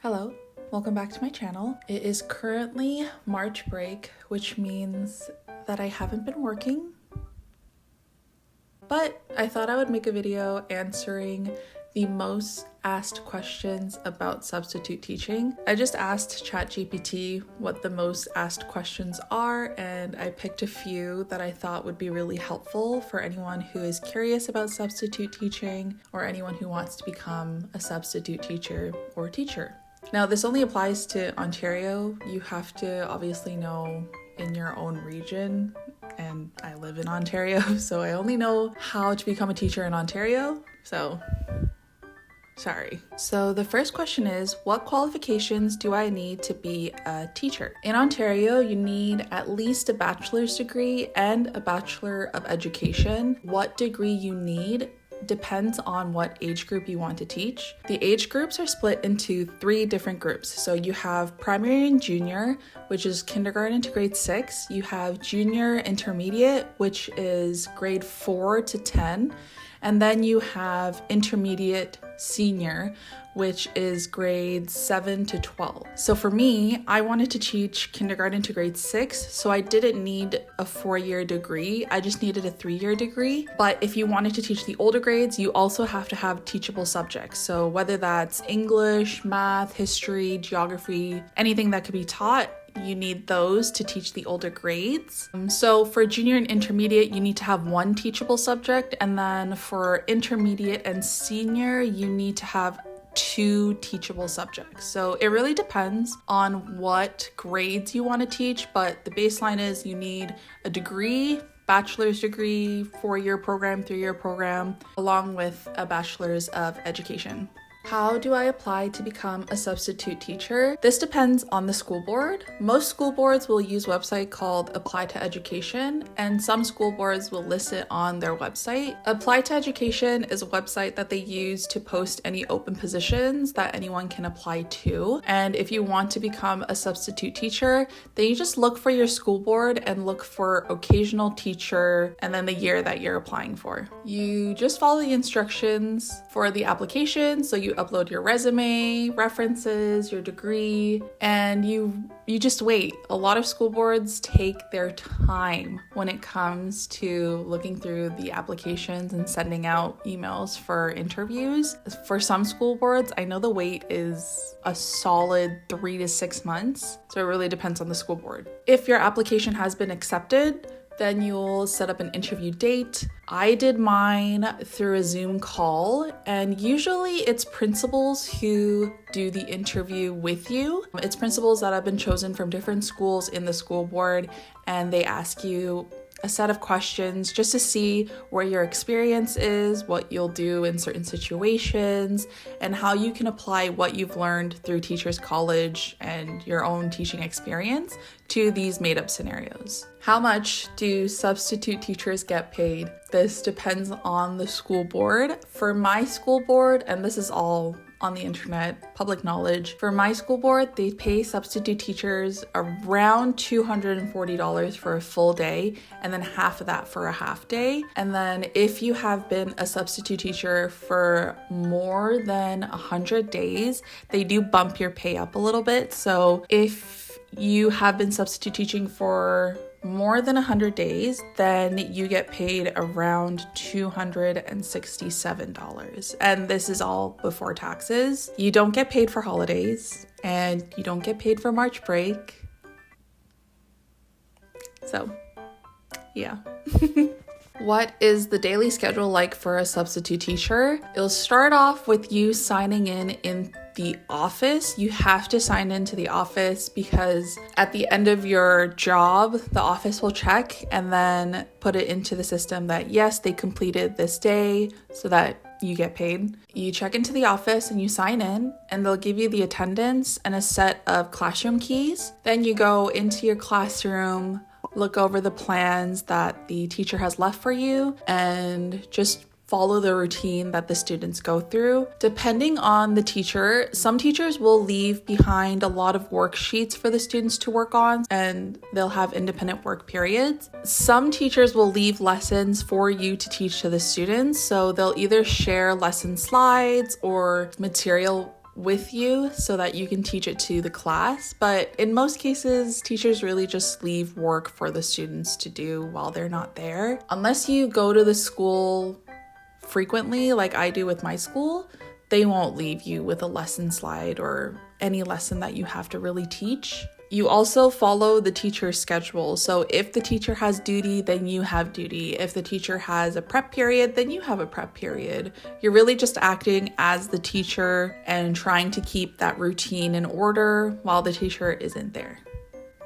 Hello, welcome back to my channel. It is currently March break, which means that I haven't been working, but I thought I would make a video answering the most asked questions about substitute teaching. I just asked ChatGPT what the most asked questions are, and I picked a few that I thought would be really helpful for anyone who is curious about substitute teaching or anyone who wants to become a substitute teacher or teacher. Now, this only applies to Ontario. You have to obviously know in your own region, and I live in Ontario, so I only know how to become a teacher in Ontario, so sorry. So the first question is, what qualifications do I need to be a teacher? In Ontario, you need at least a bachelor's degree and a Bachelor of Education. What degree you need depends on what age group you want to teach. The age groups are split into 3 different groups. So you have primary and junior, which is kindergarten to grade 6. You have junior intermediate, which is grade 4 to 10. And then you have intermediate senior, which is grades 7 to 12. So for me, I wanted to teach kindergarten to grade 6, so I didn't need a 4-year degree. I just needed a 3-year degree. But if you wanted to teach the older grades, you also have to have teachable subjects. So whether that's English, math, history, geography, anything that could be taught, you need those to teach the older grades. So for junior and intermediate, you need to have 1 teachable subject. And then for intermediate and senior, you need to have 2 teachable subjects. So it really depends on what grades you want to teach, but the baseline is you need a degree, bachelor's degree, 4-year program, 3-year program, along with a bachelor's of education. How do I apply to become a substitute teacher? This depends on the school board. Most school boards will use a website called Apply to Education, and some school boards will list it on their website. Apply to Education is a website that they use to post any open positions that anyone can apply to. And if you want to become a substitute teacher, then you just look for your school board and look for occasional teacher and then the year that you're applying for. You just follow the instructions for the application. So you upload your resume, references, your degree, and you just wait. A lot of school boards take their time when it comes to looking through the applications and sending out emails for interviews. For some school boards, I know the wait is a solid 3 to 6 months, so it really depends on the school board. If your application has been accepted, then you'll set up an interview date. I did mine through a Zoom call, and usually it's principals who do the interview with you. It's principals that have been chosen from different schools in the school board, and they ask you a set of questions just to see where your experience is, what you'll do in certain situations, and how you can apply what you've learned through Teachers College and your own teaching experience to these made-up scenarios. How much do substitute teachers get paid? This depends on the school board. For my school board, and this is all on the internet, public knowledge. For my school board, they pay substitute teachers around $240 for a full day, and then half of that for a half day. And then if you have been a substitute teacher for more than 100 days, they do bump your pay up a little bit. So if you have been substitute teaching for more than 100 days, then you get paid around $267. And this is all before taxes. You don't get paid for holidays, and you don't get paid for March break. So, yeah. What is the daily schedule like for a substitute teacher? It'll start off with you signing in the office. You have to sign into the office because at the end of your job, the office will check and then put it into the system that yes, they completed this day so that you get paid. You check into the office and you sign in, and they'll give you the attendance and a set of classroom keys. Then you go into your classroom, look over the plans that the teacher has left for you, and just follow the routine that the students go through. Depending on the teacher, some teachers will leave behind a lot of worksheets for the students to work on, and they'll have independent work periods. Some teachers will leave lessons for you to teach to the students, so they'll either share lesson slides or material with you so that you can teach it to the class. But in most cases, teachers really just leave work for the students to do while they're not there. Unless you go to the school frequently, like I do with my school, they won't leave you with a lesson slide or any lesson that you have to really teach. You also follow the teacher's schedule. So if the teacher has duty, then you have duty. If the teacher has a prep period, then you have a prep period. You're really just acting as the teacher and trying to keep that routine in order while the teacher isn't there.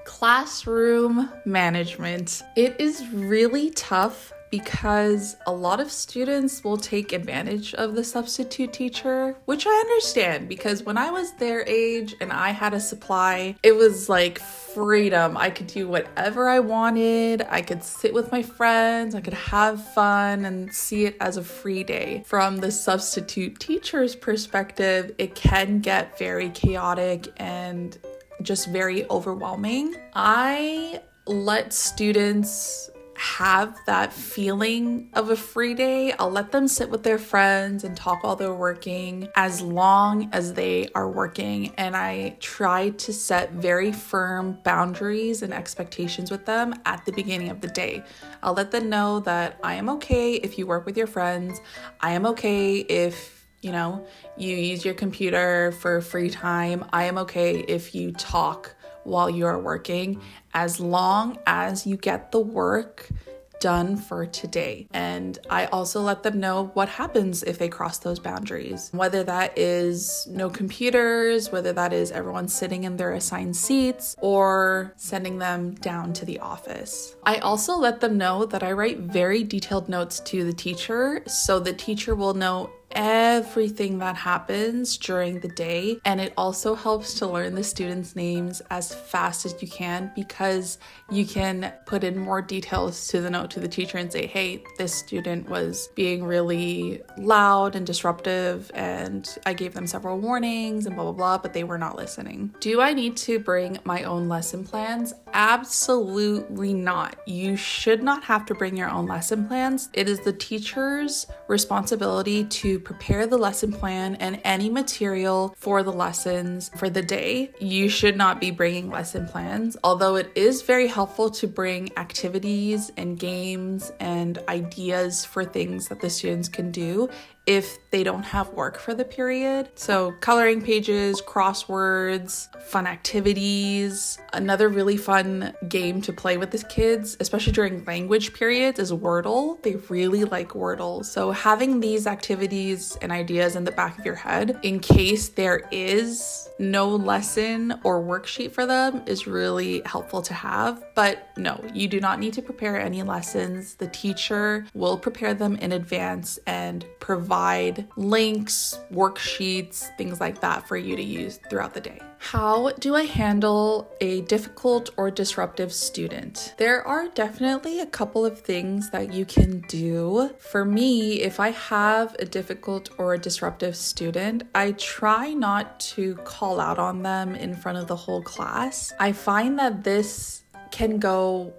Classroom management. It is really tough because a lot of students will take advantage of the substitute teacher, which I understand because when I was their age and I had a supply, it was like freedom. I could do whatever I wanted. I could sit with my friends. I could have fun and see it as a free day. From the substitute teacher's perspective, it can get very chaotic and just very overwhelming. I let students have that feeling of a free day. I'll let them sit with their friends and talk while they're working as long as they are working. And I try to set very firm boundaries and expectations with them at the beginning of the day. I'll let them know that I am okay if you work with your friends. I am okay if you use your computer for free time. I am okay if you talk while you're working, as long as you get the work done for today. And I also let them know what happens if they cross those boundaries, whether that is no computers, whether that is everyone sitting in their assigned seats, or sending them down to the office. I also let them know that I write very detailed notes to the teacher, so the teacher will know everything that happens during the day. And it also helps to learn the students' names as fast as you can, because you can put in more details to the note to the teacher and say, hey, this student was being really loud and disruptive and I gave them several warnings and blah, blah, blah, but they were not listening. Do I need to bring my own lesson plans? Absolutely not. You should not have to bring your own lesson plans. It is the teacher's responsibility to prepare the lesson plan and any material for the lessons for the day. You should not be bringing lesson plans, although it is very helpful to bring activities and games and ideas for things that the students can do if they don't have work for the period. So coloring pages, crosswords, fun activities. Another really fun game to play with the kids, especially during language periods, is Wordle. They really like Wordle. So having these activities and ideas in the back of your head in case there is no lesson or worksheet for them is really helpful to have. But no, you do not need to prepare any lessons. The teacher will prepare them in advance and provide links, worksheets, things like that for you to use throughout the day. How do I handle a difficult or disruptive student? There are definitely a couple of things that you can do. For me, if I have a difficult or a disruptive student, I try not to call out on them in front of the whole class. I find that this can go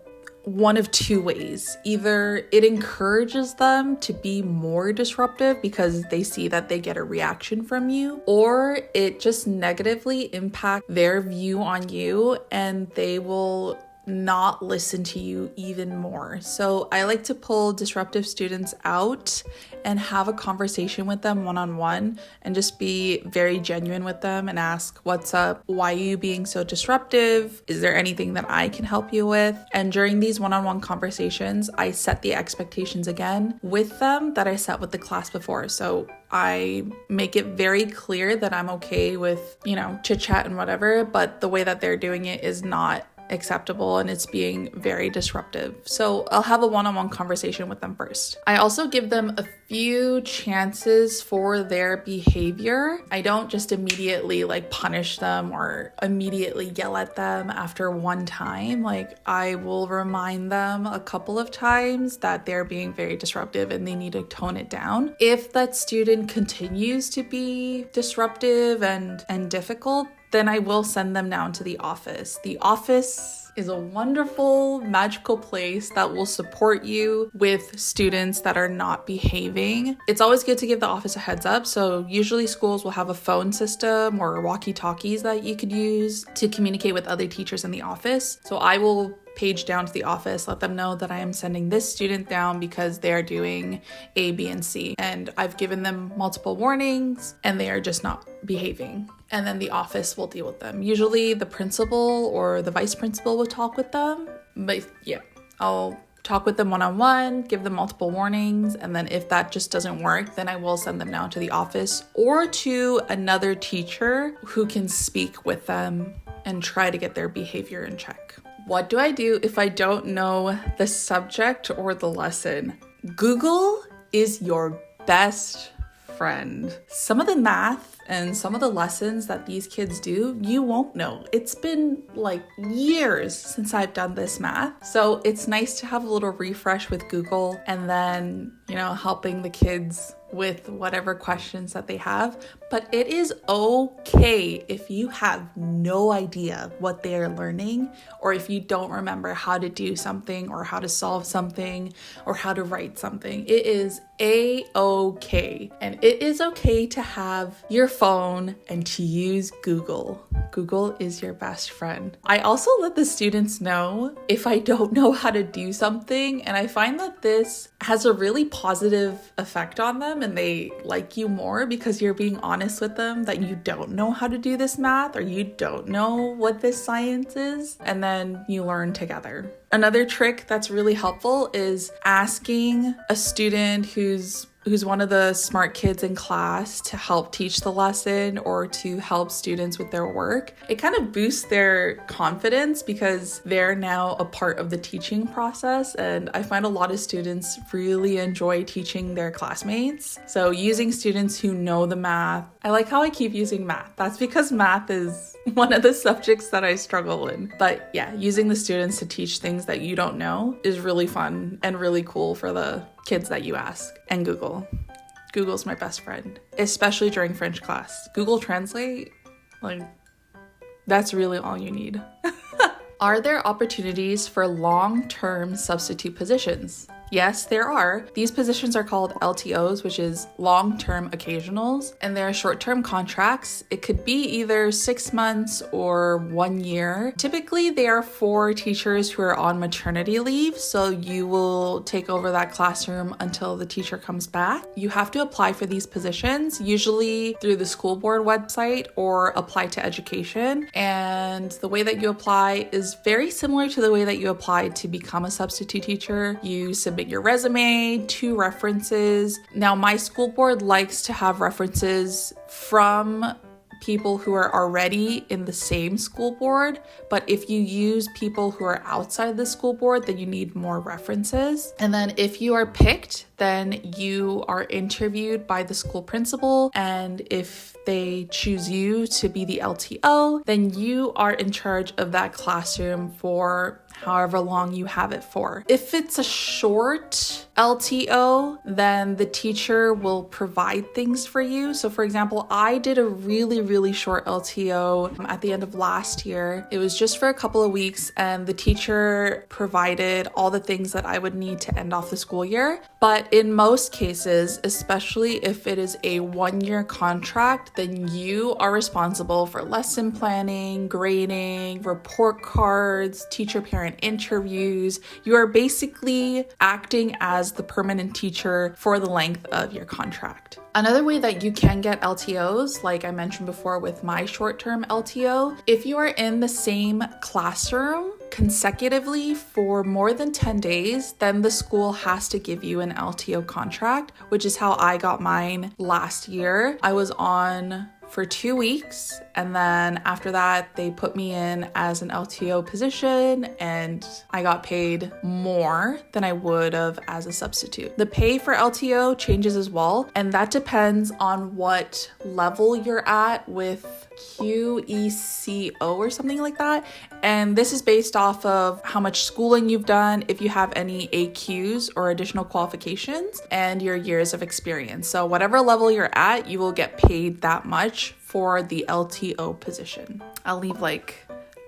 one of two ways. Either it encourages them to be more disruptive because they see that they get a reaction from you, or it just negatively impacts their view on you and they will not listen to you even more. So I like to pull disruptive students out and have a conversation with them one-on-one and just be very genuine with them and ask, what's up? Why are you being so disruptive? Is there anything that I can help you with? And during these one-on-one conversations, I set the expectations again with them that I set with the class before. So I make it very clear that I'm okay with, chit chat and whatever, but the way that they're doing it is not acceptable and it's being very disruptive. So I'll have a one-on-one conversation with them first. I also give them a few chances for their behavior. I don't just immediately punish them or immediately yell at them after one time. I will remind them a couple of times that they're being very disruptive and they need to tone it down. If that student continues to be disruptive and difficult, then I will send them down to the office. The office is a wonderful, magical place that will support you with students that are not behaving. It's always good to give the office a heads up. So usually schools will have a phone system or walkie-talkies that you could use to communicate with other teachers in the office. So I will page down to the office, let them know that I am sending this student down because they are doing A, B, and C. And I've given them multiple warnings and they are just not behaving. And then the office will deal with them. Usually the principal or the vice principal will talk with them. But yeah, I'll talk with them one-on-one, give them multiple warnings. And then if that just doesn't work, then I will send them down to the office or to another teacher who can speak with them and try to get their behavior in check. What do I do if I don't know the subject or the lesson? Google is your best friend. Some of the math and some of the lessons that these kids do, you won't know. It's been like years since I've done this math. So it's nice to have a little refresh with Google and then, helping the kids with whatever questions that they have. But it is okay if you have no idea what they are learning, or if you don't remember how to do something or how to solve something or how to write something. It is a-okay. And it is okay to have your phone and to use Google. Google is your best friend. I also let the students know if I don't know how to do something, and I find that this has a really positive effect on them and they like you more because you're being honest with them that you don't know how to do this math or you don't know what this science is, and then you learn together. Another trick that's really helpful is asking a student who's one of the smart kids in class to help teach the lesson or to help students with their work. It kind of boosts their confidence because they're now a part of the teaching process. And I find a lot of students really enjoy teaching their classmates. So using students who know the math. I like how I keep using math. That's because math is one of the subjects that I struggle in. But yeah, using the students to teach things that you don't know is really fun and really cool for the kids that you ask. And Google's my best friend, especially during French class. Google Translate, that's really all you need. Are there opportunities for long-term substitute positions? Yes, there are. These positions are called LTOs, which is long-term occasionals, and they're short-term contracts. It could be either 6 months or 1 year. Typically, they are for teachers who are on maternity leave, so you will take over that classroom until the teacher comes back. You have to apply for these positions, usually through the school board website or apply to education. And the way that you apply is very similar to the way that you apply to become a substitute teacher. You submit your resume, 2 references. Now, my school board likes to have references from people who are already in the same school board, but if you use people who are outside the school board, then you need more references. And then if you are picked, then you are interviewed by the school principal, and if they choose you to be the LTO, then you are in charge of that classroom for however long you have it for. If it's a short LTO, then the teacher will provide things for you. So for example, I did a really short LTO at the end of last year. It was just for a couple of weeks, and the teacher provided all the things that I would need to end off the school year. But in most cases, especially if it is a 1-year contract, then you are responsible for lesson planning, grading, report cards, teacher-parent interviews. You are basically acting as the permanent teacher for the length of your contract. Another way that you can get LTOs, like I mentioned before with my short-term LTO, if you are in the same classroom consecutively for more than 10 days, then the school has to give you an LTO contract, which is how I got mine last year. I was on for 2 weeks, and then after that they put me in as an LTO position, and I got paid more than I would have as a substitute. The pay for LTO changes as well, and that depends on what level you're at with QECO or something like that. And this is based off of how much schooling you've done, if you have any AQs or additional qualifications, and your years of experience. So whatever level you're at, you will get paid that much for the LTO position. I'll leave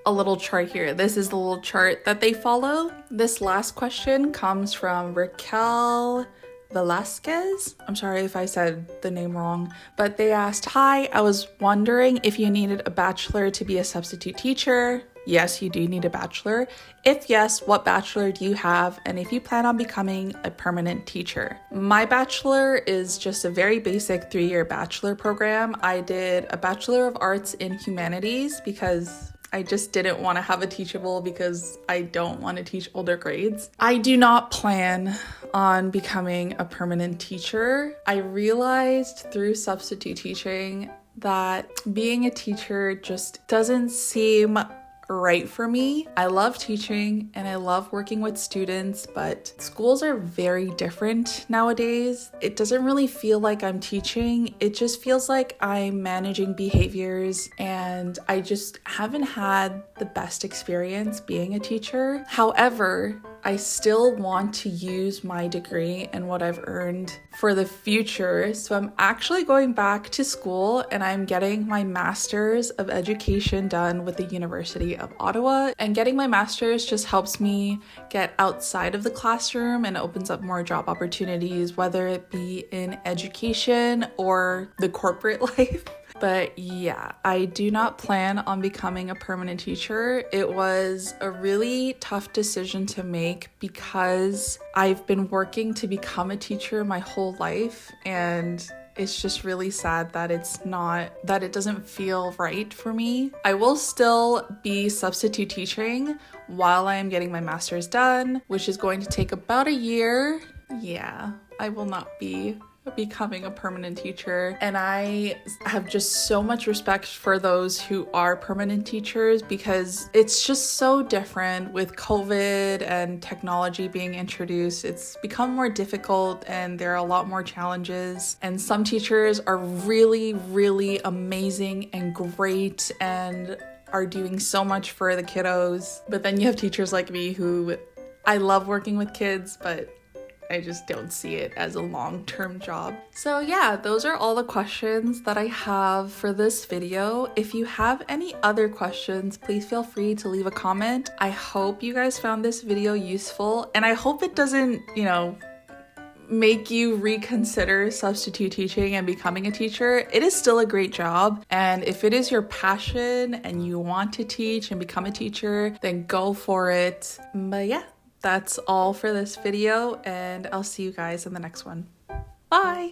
a little chart here. This is the little chart that they follow. This last question comes from Raquel Velasquez. I'm sorry if I said the name wrong, but they asked, "Hi, I was wondering if you needed a bachelor to be a substitute teacher." Yes, you do need a bachelor. If yes, what bachelor do you have? And if you plan on becoming a permanent teacher? My bachelor is just a very basic 3-year bachelor program. I did a Bachelor of Arts in Humanities because I just didn't want to have a teachable because I don't want to teach older grades. I do not plan on becoming a permanent teacher. I realized through substitute teaching that being a teacher just doesn't seem right for me. I love teaching and I love working with students, but schools are very different nowadays. It doesn't really feel like I'm teaching. It just feels like I'm managing behaviors, and I just haven't had the best experience being a teacher. However, I still want to use my degree and what I've earned for the future. So I'm actually going back to school and I'm getting my Master's of Education done with the University of Ottawa. And getting my master's just helps me get outside of the classroom and opens up more job opportunities, whether it be in education or the corporate life. But yeah, I do not plan on becoming a permanent teacher. It was a really tough decision to make because I've been working to become a teacher my whole life, and it's just really sad that it doesn't feel right for me. I will still be substitute teaching while I am getting my master's done, which is going to take about a year. Yeah, I will not be becoming a permanent teacher, and I have just so much respect for those who are permanent teachers because it's just so different with COVID and technology being introduced. It's become more difficult and there are a lot more challenges, and some teachers are really, really amazing and great and are doing so much for the kiddos, but then you have teachers like me who I love working with kids, but I just don't see it as a long-term job. So yeah, those are all the questions that I have for this video. If you have any other questions, please feel free to leave a comment. I hope you guys found this video useful, and I hope it doesn't, make you reconsider substitute teaching and becoming a teacher. It is still a great job, and if it is your passion and you want to teach and become a teacher, then go for it. But yeah, that's all for this video, and I'll see you guys in the next one. Bye!